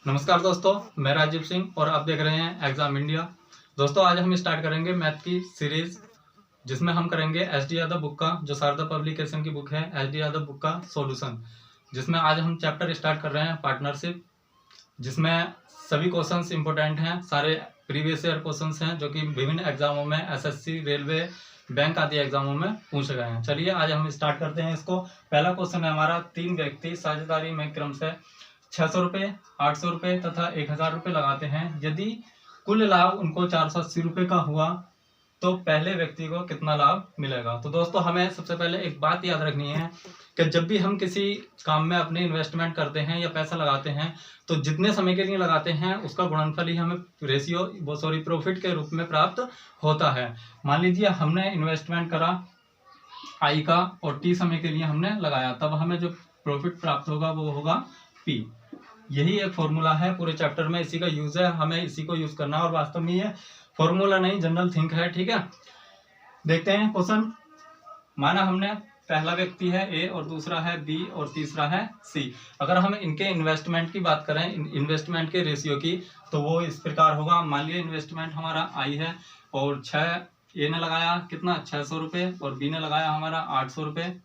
नमस्कार दोस्तों, मैं राजीव सिंह और आप देख रहे हैं एग्जाम इंडिया। दोस्तों, आज हम स्टार्ट करेंगे मैथ की सीरीज, जिसमें हम करेंगे एस डी यादव बुक का, जो शारदा पब्लिकेशन की बुक है, एस डी यादव बुक का सॉल्यूशन, जिसमें आज हम चैप्टर स्टार्ट कर रहे हैं पार्टनरशिप, जिसमें सभी क्वेश्चंस इंपॉर्टेंट हैं। सारे प्रीवियस ईयर क्वेश्चंस हैं जो कि विभिन्न एग्जामों में, एसएससी, रेलवे, बैंक आदि एग्जामों में पूछे गए हैं। चलिए आज हम स्टार्ट करते हैं इसको। पहला क्वेश्चन है हमारा, 3 व्यक्ति साझेदारी में क्रम से 600 रुपये, 800 रुपये तथा 1000 रुपये लगाते हैं। यदि कुल लाभ उनको 480 रुपये का हुआ तो पहले व्यक्ति को कितना लाभ मिलेगा। तो दोस्तों, हमें सबसे पहले एक बात याद रखनी है कि जब भी हम किसी काम में अपनी इन्वेस्टमेंट करते हैं या पैसा लगाते हैं, तो जितने समय के लिए लगाते हैं उसका गुणनफल ही हमें प्रॉफिट के रूप में प्राप्त होता है। मान लीजिए हमने इन्वेस्टमेंट करा आई का और टी समय के लिए हमने लगाया, तब हमें जो प्रॉफिट प्राप्त होगा वो होगा पी। यही एक फॉर्मूला है पूरे चैप्टर में, इसी का यूज है, हमें इसी को यूज करना। और वास्तव में ये फॉर्मूला नहीं, जनरल थिंक है। ठीक है, देखते हैं क्वेश्चन। माना हमने पहला व्यक्ति है ए और दूसरा है बी और तीसरा है सी। अगर हम इनके इन्वेस्टमेंट की बात करें, इन्वेस्टमेंट के रेशियो की, तो वो इस प्रकार होगा। मान लिया इन्वेस्टमेंट हमारा आई है और 6 ए ने लगाया कितना 600 रुपये, और बी ने लगाया हमारा 800 रुपये,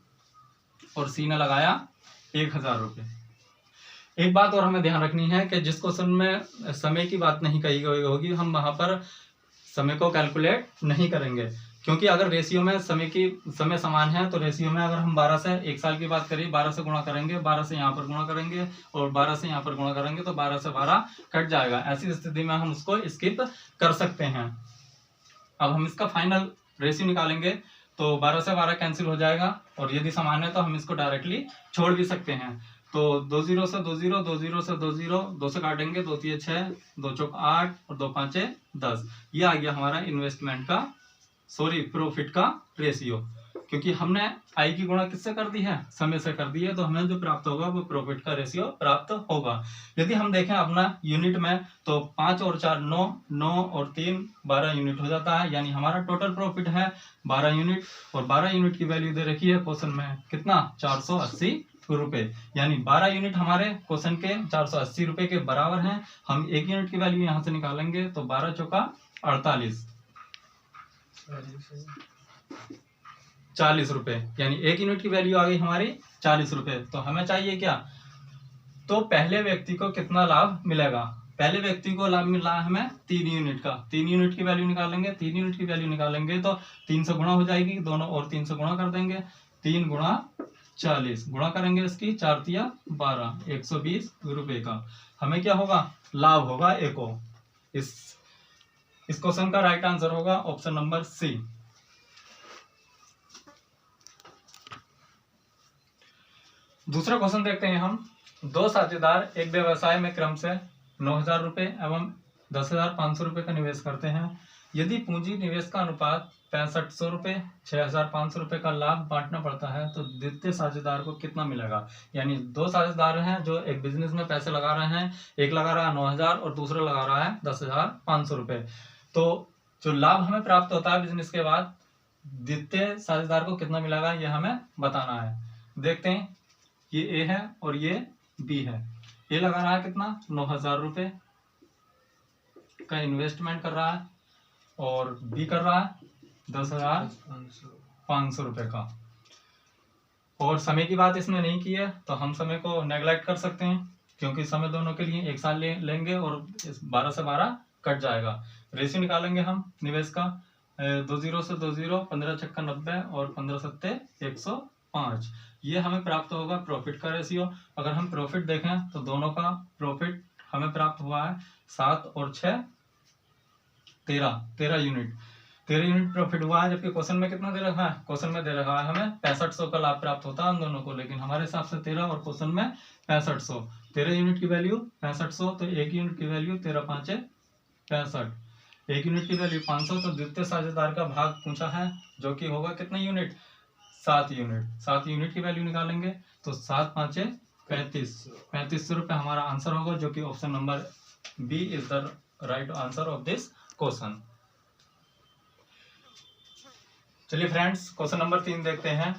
और सी ने लगाया 1000 रुपये। एक बात और हमें ध्यान रखनी है कि जिस क्वेश्चन में समय की बात नहीं कही गई होगी, हम वहां पर समय को कैलकुलेट नहीं करेंगे, क्योंकि अगर रेशियो में समय समान है तो रेशियो में अगर हम 12 से 1 साल की बात करें, 12 से गुणा करेंगे, 12 से यहाँ पर गुणा करेंगे और 12 से यहाँ पर गुणा करेंगे, तो 12 से 12 कट जाएगा। ऐसी स्थिति में हम उसको स्किप कर सकते हैं। अब हम इसका फाइनल रेशियो निकालेंगे तो 12 से 12 कैंसिल हो जाएगा, और यदि समान है तो हम इसको डायरेक्टली छोड़ भी सकते हैं। तो 2 0 से 2 0, 2 0 से 2 0, 2 से काटेंगे, 2 3 6, 2 चौक 8 और 2 5 10। ये आ गया हमारा इन्वेस्टमेंट का प्रॉफिट का रेशियो, क्योंकि हमने आई की गुणा किससे कर दी है, समय से कर दी है, तो हमें जो प्राप्त होगा वो प्रॉफिट का रेशियो प्राप्त होगा। यदि हम देखें अपना यूनिट में, तो 5 और 4 9, 9 और 3 12 यूनिट हो जाता है, यानी हमारा टोटल प्रॉफिट है 12 यूनिट। और 12 यूनिट की वैल्यू दे रखी है क्वेश्चन में कितना, 480 रुपए, यानी 12 यूनिट हमारे क्वेश्चन के 480 रुपए के बराबर हैं। हम 1 यूनिट की वैल्यू यहां से निकालेंगे तो 12 चौका 48, 40 रुपए, यानी 1 यूनिट की वैल्यू आ गई हमारी 40 रुपए। तो हमें चाहिए क्या, तो पहले व्यक्ति को कितना लाभ मिलेगा। पहले व्यक्ति को लाभ मिल रहा है हमें 3 यूनिट का। 3 यूनिट की वैल्यू निकालेंगे, 3 यूनिट की वैल्यू निकालेंगे तो 3 से गुणा हो जाएगी, दोनों और 3 से गुणा कर देंगे। 3 गुणा 40, गुणा करेंगे इसकी 4 तिया 12, 120 रुपए का हमें क्या होगा, लाभ होगा एको। इस क्वेश्चन का राइट आंसर होगा ऑप्शन नंबर सी। दूसरा क्वेश्चन देखते हैं हम। 2 साझेदार एक व्यवसाय में क्रम से 9000 रुपये एवं 10,500 रुपये का निवेश करते हैं। यदि पूंजी निवेश का अनुपात 6500 रुपये, 6500 रुपये का लाभ बांटना पड़ता है, तो द्वितीय साझेदार को कितना मिलेगा। यानी 2 साझेदार हैं जो एक बिजनेस में पैसे लगा रहे हैं, एक लगा रहा है 9000 और दूसरा लगा रहा है 10,500 रुपये। तो जो लाभ हमें प्राप्त होता है बिजनेस के बाद, द्वितीय साझेदार को कितना मिलेगा ये हमें बताना है। देखते हैं, ये ए है और ये बी है। ए लगा रहा है कितना, 9000 रुपये का इन्वेस्टमेंट कर रहा है, और बी कर रहा है 10,500 रुपये का। और समय की बात इसने नहीं की है, तो हम समय को नेग्लेक्ट कर सकते हैं, क्योंकि समय दोनों के लिए 1 साल लेंगे और 12 से 12 कट जाएगा। रेशियो निकालेंगे हम निवेश का, 2 0 से 2 0, 15 छक्का 90 और 15 सत्ते 105। ये हमें प्राप्त होगा प्रॉफिट का रेशियो। अगर हम प्रॉफिट देखें तो दोनों का प्रॉफिट हमें प्राप्त हुआ है 7 और 6 13 यूनिट, 13 यूनिट प्रॉफिट हुआ है। जबकि क्वेश्चन में कितना दे रखा है, क्वेश्चन में दे रखा है हमें 6500 का लाभ प्राप्त होता है हम दोनों को, लेकिन हमारे हिसाब से 13 और क्वेश्चन में 6500। 13 यूनिट की वैल्यू 6500, तो 1 यूनिट की वैल्यू 13 5 65, 1 यूनिट की वैल्यू 500। तो द्वितीय साझेदार का भाग पूछा है, जो कि होगा कितना यूनिट, 7 यूनिट। 7 यूनिट की वैल्यू निकालेंगे तो 7 5 35 रुपये हमारा आंसर होगा, जो कि option number B is the right answer of this question. चलिए फ्रेंड्स, क्वेश्चन नंबर 3 देखते हैं।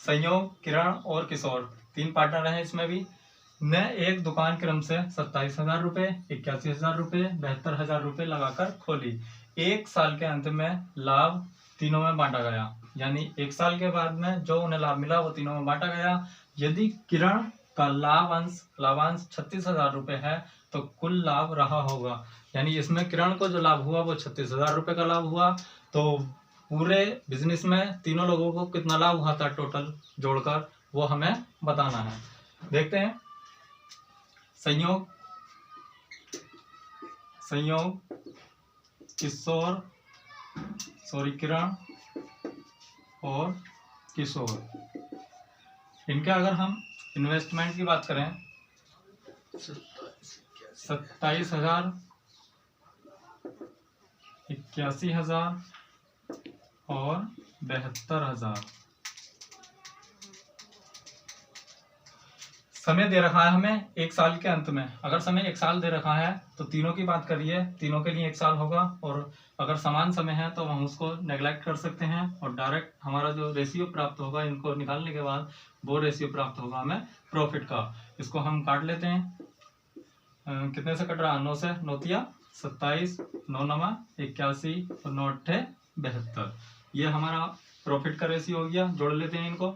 संयोग, किरण और किशोर 3 पार्टनर हैं इसमें भी। ने एक दुकान क्रम से 27,000 रुपये, 81,000 रुपये, 72,000 रुपये लगाकर खोली। एक साल के अंत में लाभ तीनों में बांटा गया, यानी एक साल के बाद में जो उन्हें लाभ मिला वो तीनों में बांटा गया। यदि किरण का लाभांश 36,000 रुपये है तो कुल लाभ रहा होगा, यानी इसमें किरण को जो लाभ हुआ वो 36,000 रुपये का लाभ हुआ। तो पूरे बिजनेस में तीनों लोगों को कितना लाभ हुआ था टोटल जोड़कर, वो हमें बताना है। देखते हैं। संयोग किरण और किशोर, इनके अगर हम इन्वेस्टमेंट की बात करें 27,000, 81,000 और 72,000। समय दे रखा है हमें एक साल के अंत में। अगर समय एक साल दे रखा है तो तीनों की बात करिए, तीनों के लिए एक साल होगा, और अगर समान समय है तो हम उसको नेग्लेक्ट कर सकते हैं और डायरेक्ट हमारा जो रेशियो प्राप्त होगा इनको निकालने के बाद वो रेशियो प्राप्त होगा हमें प्रॉफिट का। इसको हम काट लेते हैं। कितने से कट रहा है? 9 से। 9 तिया 27, 9 नमा 81 और 9 अट्ठे 72। ये हमारा प्रॉफिट का रेशियो हो गया। जोड़ लेते हैं इनको।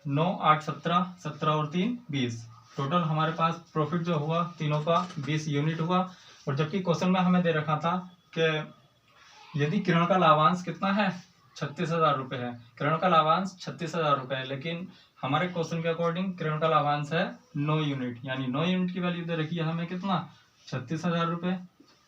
9 8 17, 17 और 3 20। टोटल हमारे पास प्रॉफिट जो हुआ तीनों का 20 यूनिट हुआ। और जबकि क्वेश्चन में हमें दे रखा था कि यदि किरण का लाभांश कितना है 36,000 रुपये है। किरण का लाभांश 36,000 रुपये है, लेकिन हमारे क्वेश्चन के अकॉर्डिंग किरण का लाभांश है 9 यूनिट, यानी 9 यूनिट की वैल्यू दे रखी है हमें कितना 36,000 रुपये।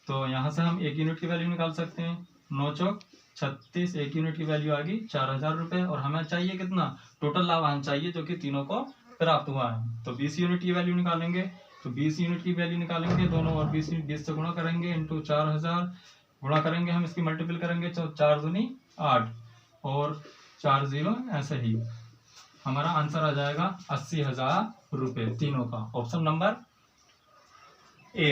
तो यहाँ से हम 1 यूनिट की वैल्यू निकाल सकते हैं। 9 चौक 36, 1 यूनिट की वैल्यू आ गई 4,000 रुपये। और हमें चाहिए कितना टोटल लाभांश चाहिए जो कि तीनों को प्राप्त हुआ है। तो 20 यूनिट की वैल्यू निकालेंगे। तो 20 यूनिट की वैल्यू निकालेंगे दोनों, और 20 से गुणा करेंगे इंटू 4,000 गुणा करेंगे, हम इसकी मल्टीपल करेंगे तो 4 दूनी 8 और 4 0 ऐसे ही हमारा आंसर आ जाएगा 80,000 रुपये तीनों का। Option number A.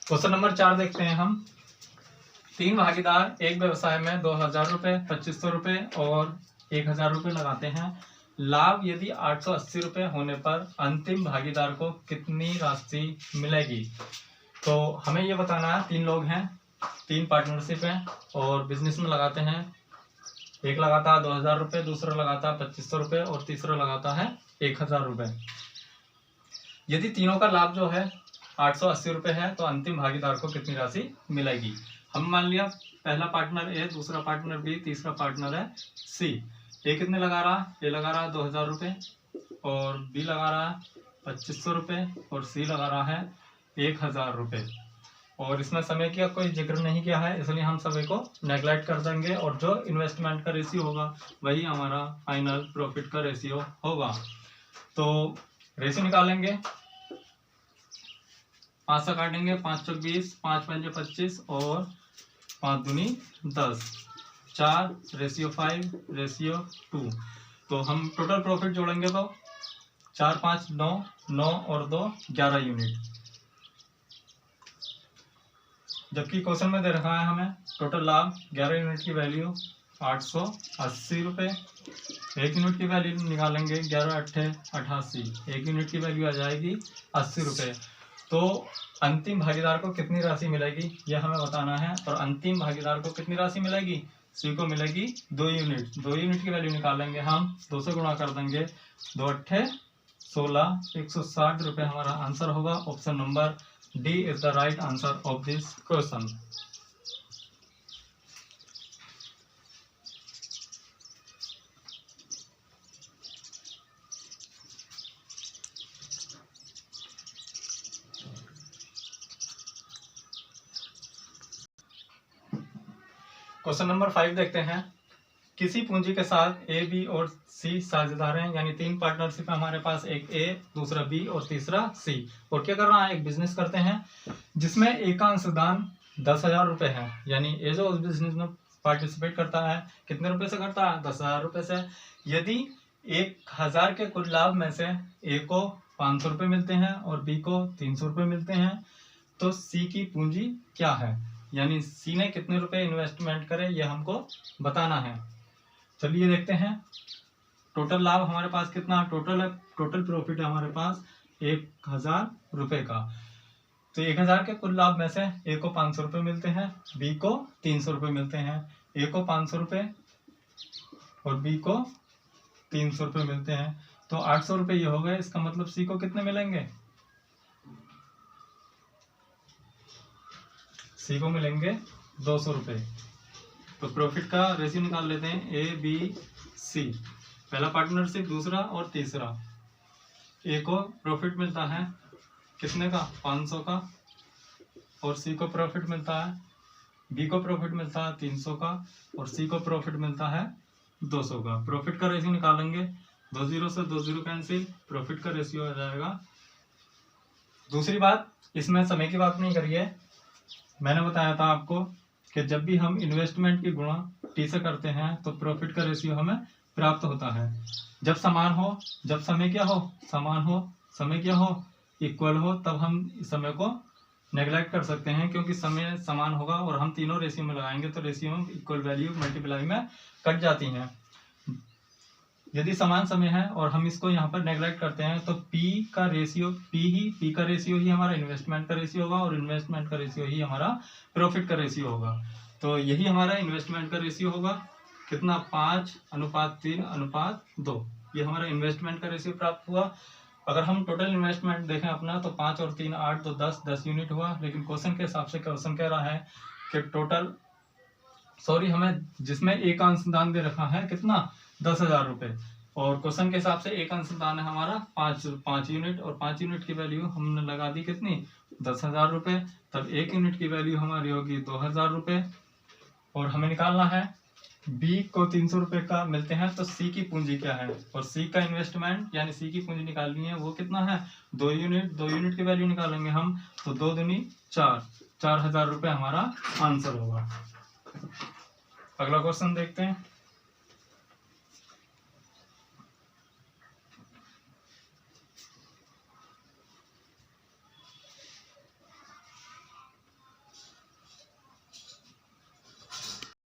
Question number 4 देखते हैं हम। 3 भागीदार एक व्यवसाय में 2,000 रुपये, 2,500 रुपये और 1,000 रुपये लगाते हैं। लाभ यदि 880 रुपये होने पर अंतिम भागीदार को कितनी राशि मिलेगी? तो हमें ये बताना है। 3 लोग हैं, 3 पार्टनरशिप है और बिजनेस में लगाते हैं। एक लगाता है 2,000 रुपये, दूसरा लगाता है 2,500 रुपये और तीसरा लगाता है 1,000 रुपये। यदि तीनों का लाभ जो है 880 रुपये है तो अंतिम भागीदार को कितनी राशि मिलेगी? हम मान लिया पहला पार्टनर ए, दूसरा पार्टनर बी, तीसरा पार्टनर है सी। ए कितने लगा रहा है? ए लगा रहा है 2,000 रुपये और बी लगा रहा है 2,500 रुपये और सी लगा रहा है 1,000 रुपये। और इसमें समय का कोई जिक्र नहीं किया है, इसलिए हम सभी को नेग्लेक्ट कर देंगे और जो इन्वेस्टमेंट का रेशियो होगा वही हमारा फाइनल प्रॉफिट का रेशियो होगा। तो रेशियो निकालेंगे। 5 से काटेंगे, 5 चौक 20, 5 पंजे 25 और 5 दूनी 10, 4 रेशियो 5 रेशियो 2। तो हम टोटल प्रॉफिट जोड़ेंगे तो 4 5 9, 9 और 2 11 यूनिट। जबकि क्वेश्चन में दे रखा है हमें टोटल लाभ 11 यूनिट की वैल्यू 880 रुपये। 1 यूनिट की वैल्यू निकालेंगे 11 अट्ठे 88, 1 यूनिट की वैल्यू आ जाएगी 80 रुपये। तो अंतिम भागीदार को कितनी राशि मिलेगी यह हमें बताना है। और अंतिम भागीदार को कितनी राशि मिलेगी? सी को मिलेगी 2 यूनिट। 2 यूनिट की वैल्यू निकालेंगे हम, 2 से गुणा कर देंगे, 2 अट्ठे 16, 160 रुपये हमारा आंसर होगा। Option number D is the right answer of this question. Question number 5 देखते हैं। किसी पूंजी के साथ ए, बी और सी साझेदार हैं, यानी 3 पार्टनरशिप है हमारे पास, एक ए, दूसरा बी और तीसरा सी। और क्या कर रहा है? एक बिजनेस करते हैं जिसमें एकांश दान 10,000 रुपये है। यानी ए जो उस बिजनेस में पार्टिसिपेट करता है कितने रुपए से करता है? 10,000 रुपये से। यदि 1,000 के कुल लाभ में से ए को 500 रुपये मिलते हैं और बी को 300 रुपये मिलते हैं तो सी की पूंजी क्या है? यानी सी ने कितने रुपए इन्वेस्टमेंट करे ये हमको बताना है। चलिए देखते हैं टोटल लाभ हमारे पास कितना, टोटल प्रॉफिट है हमारे पास 1000 रुपये का। तो 1000 के कुल लाभ में से ए को 500 रुपये मिलते हैं, बी को 300 रुपये मिलते हैं। ए को 500 रुपये और बी को 300 रुपये मिलते हैं, तो 800 रुपये ये हो गए। इसका मतलब सी को कितने मिलेंगे, सी को मिलेंगे 200 रुपये। तो प्रॉफिट का रेशियो निकाल लेते हैं, ए बी सी, पहला पार्टनरशिप, दूसरा और तीसरा। ए को प्रॉफिट मिलता है कितने का, 500 का, और सी को प्रॉफिट मिलता है, बी को प्रॉफिट मिलता है 300 का, और सी को प्रॉफिट मिलता है 200 का। प्रॉफिट का रेशियो निकालेंगे, 2 0 से 2 0 कैंसिल, प्रॉफिट का रेशियो आ जाएगा। दूसरी बात, इसमें समय की बात नहीं करिए, मैंने बताया था आपको कि जब भी हम इन्वेस्टमेंट की गुणा टी से करते हैं तो प्रॉफिट का रेशियो हमें प्राप्त होता है। जब समान हो, जब समय क्या हो, समान हो, समय क्या हो, इक्वल हो, तब हम समय को नेग्लेक्ट कर सकते हैं, क्योंकि समय समान होगा और हम तीनों रेशियो में लगाएंगे तो रेशियो में इक्वल वैल्यू मल्टीप्लाई में कट जाती हैं। यदि समान समय है और हम इसको यहाँ पर नेग्लेक्ट करते हैं तो पी का रेशियो ही हमारा इन्वेस्टमेंट का रेशियो होगा, और इन्वेस्टमेंट का रेशियो ही हमारा प्रॉफिट का रेशियो होगा। तो यही हमारा इन्वेस्टमेंट का रेशियो होगा, कितना, 5:3:2। ये हमारा इन्वेस्टमेंट का रेशियो प्राप्त हुआ। अगर हम टोटल इन्वेस्टमेंट देखें अपना तो 5 और 3 8 तो 10 यूनिट हुआ, लेकिन क्वेश्चन के हिसाब से क्वेश्चन कह रहा है कि टोटल हमें जिसमें एक अंशदान दे रखा है कितना, 10,000 रुपये, और क्वेश्चन के हिसाब से एक अंशदान है हमारा 5 यूनिट, और 5 यूनिट की वैल्यू हमने लगा दी कितनी, 10,000 रुपये, तब 1 यूनिट की वैल्यू हमारी होगी 2,000 रुपये। और हमें निकालना है बी को 300 रुपये का मिलते हैं तो सी की पूंजी क्या है, और सी का इन्वेस्टमेंट यानी सी की पूंजी निकालनी है, वो कितना है, 2 यूनिट की वैल्यू निकालेंगे हम, तो 2 दूनी 4,000 रुपये हमारा आंसर होगा। अगला क्वेश्चन देखते हैं।